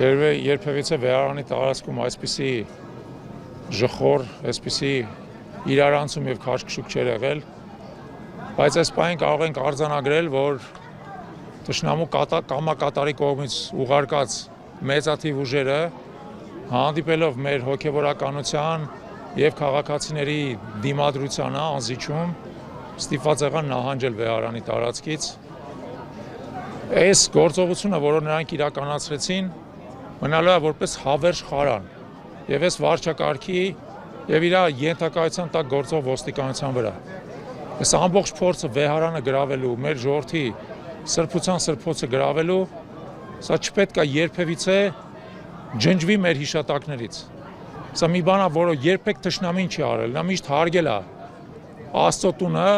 երբևիցե վեհարանի տարածքում այսպիսի ժխոր, այսպիսի իրարանցում եւ քաշքշուկ չէր եղել, բայց այս պահին կարող ենք արձանագրել, որ թշնամու կամակատարի կողմից ուղարկած մեծաթիվ ուժերը հանդիպելով մեր հոգեվորականության եւ քաղաքացիների դիմադրությանը անզիջում ստիպված եղան նահանջել վեհարանի տարածքից։ Այս գործողությունը, որը նրանք իրականացրեցին, մնալու է որպես հավերժ խարան եւ այս վարչակարգի եւ իր ենթակայության տակ գործող ոստիկանության վրա։ Այս ամբողջ փորձը վեհարանը գրավելու, մեր ժողովրդի սրբության սրբոցը գրավելու, սա չպետք է երբևիցե ջնջվի մեր հիշատակներից։ Սա մի բան է, որը երբեք թշնամին չի արել, նա միշտ հարգել է Աստծո տունը,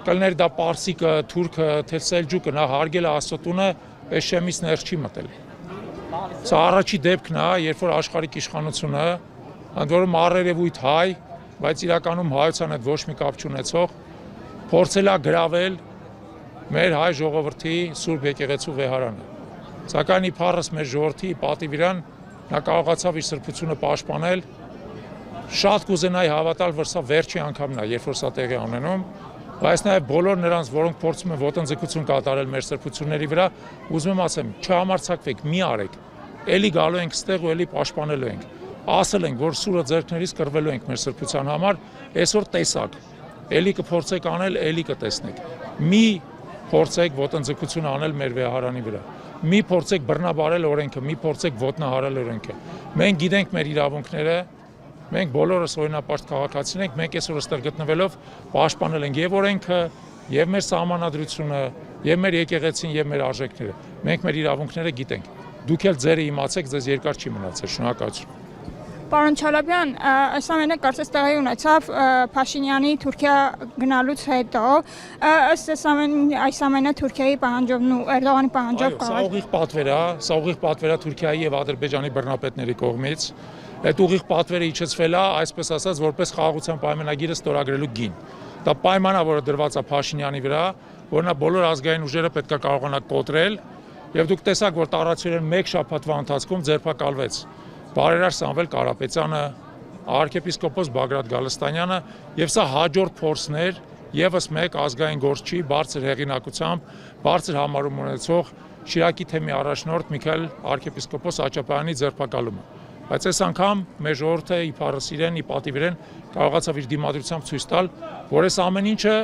կլներ դա պարսիկը, թուրքը, թե սելջուկը, նա հարգել է Աստծո տունը, այս շեմից ներս չի մտել։ Սա առաջի դեպքն է, երբ որ աշխարհիկ իշխանությունը, ընդ որում առերևույթ հայ, բայց իրականում հայության հետ ոչ մի կապ չունեցող, փորձել է գրավել մեր հայ ժողովրդի Սուրբ եկեղեցու վեհարանը։ Սակայն իբարս մեր ժողովրդի պատիվիրան նա կարողացավ իր սրբությունը պաշտպանել։ Շատ կուզենայի հավատալ, որ սա վերջի անգամն է, երբ որ սա տեղի ունենում, բայց նաև բոլոր նրանց, որոնք փորձում են ոտնձգություն կատարել մեր սրբությունների վրա, ուզում եմ ասեմ, չհամարձակվեք, մի արեք։ Էլի գալու ենք ստեղ ու էլի պաշտպանելու ենք։ Ասել ենք, որ սուրը ձեռքներից կռվելու ենք մեր սրբության համար, այսօր տեսակ։ Էլի կփորձեք անել, էլի կտեսնեք։ Մի փորձեք ոտնձգություն անել մեր վեհարանի վրա։ Մի փորձեք բռնաբարել օրենքը, մի փորձեք ոտնահարել օրենքը։ Մենք գիտենք մեր իրավունքները, մենք բոլորս օրինապաշտ քաղաքացիներ ենք, մենք այսօր այստեղ գտնվելով պաշտպանել ենք եւ օրենքը, եւ մեր սահմանադրությունը, եւ մեր եկեղեցին, եւ մեր արժեքները։ Մենք մեր իրավունքները գիտենք։ Դուք էլ ձերը իմացեք, ձեզ երկար չի մնացել։ Շնորհակալություն։ Պարոն Չալաբյան, այս ամենը կարծես տեղի ունեցավ Փաշինյանի Թուրքիա գնալուց հետո, ըստ այս ամենը Թուրքիայի պահանջովն ու Էրդողանի պահանջով Սա ուղիղ պատվեր է, սա ուղիղ պատվեր է Թուրքիայի եւ Ադրբեջանի բռնապետների կողմից։ Այդ ուղիղ պատվերը իջեցվել է, այսպես ասած, որպես խաղաղության պայմանագիրը ստորագրելու գին։ Դա պայման է, որը դրված է Փաշինյանի վրա, որ նա բոլոր ազգային ուժերը պետք է կարողանա կոտրել, եւ դուք տեսաք, որ տարածությունն մեկ շաբաթվա ընթացքում ձերբակալվեց Բարերար Սամվել Կարապետյանը, arczepiskopos Բագրատ Գալստանյանը, եւ սա հաջորդ փորձն էր եւս մեկ ազգային գործչի բարձր հեղինակությամբ, բարձր համարում ունեցող Շիրակի թեմի առաջնորդ Միքայել arczepiskopos Աճապյանի ձերբակալումը։ Բայց այս անգամ մեր ժողովուրդը իբարս իրեն, ի պատիվ իրեն կարողացավ իր դիմադրությամբ ցույց տալ, որ այս ամեն ինչը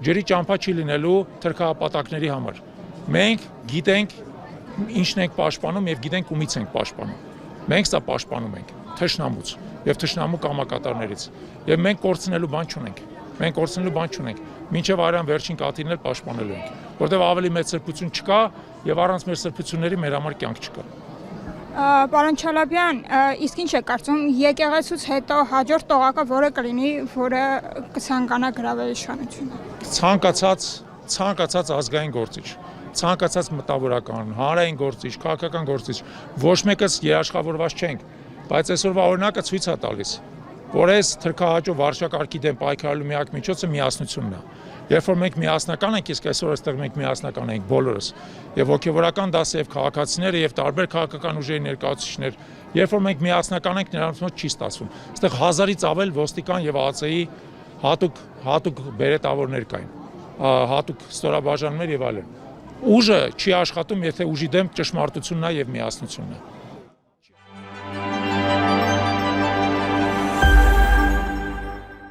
ջրի ճամփա չի լինելու թրքահապատակների համար։ Մենք գիտենք ինչն ենք պաշտպանում եւ գիտենք ումից ենք պաշտպանում։ Մենք սա պաշտպանում ենք թշնամուց եւ թշնամու կամակատարներից եւ մենք կորցնելու բան չունենք։ Մենք կորցնելու բան չունենք։ Մինչեւ արյան վերջին կաթիլն էլ պաշտպանելու ենք, որտեղ ավելի մեծ սրբություն չկա եւ առանց մեր սրբությունների մեր համար կյանք չկա։ Պարոն Չալաբյան, իսկ ինչ է կարծում եկեղեցուց հետո հաջորդ տողակը որը կլինի, որը կցանկանա գրավել իշխանությունը։ Ցանկացած ազգային գործիչ, ցանկացած մտավորական, հանրային գործիչ, քաղաքական գործիչ, ոչ մեկս երաշխավորված չենք, բայց այսօրվա օրինակը ցույց է տալիս, որ այս թրքահաճո վարչակարգի դեմ պայքարելու միակ միջոցը միասնությունն է։ Երբ որ մենք միասնական ենք, իսկ այսօր այստեղ մենք միասնական ենք բոլորս, եւ հոգեվորական դասը եւ քաղաքացիները եւ տարբեր քաղաքական ուժերի ներկայացուցիչներ, երբ որ մենք միասնական ենք, նրանց մոտ չի ստացվում։ Այստեղ 1000-ից ավել ոստիկան եւ ԱԾ-ի հատուկ բերետավորներ կային, հատուկ ստորաբաժանումներ եւ այլն։ Ուժը չի աշխատում, եթե ուժի դեմ ճշմարտությունն է եւ միասնությունն է։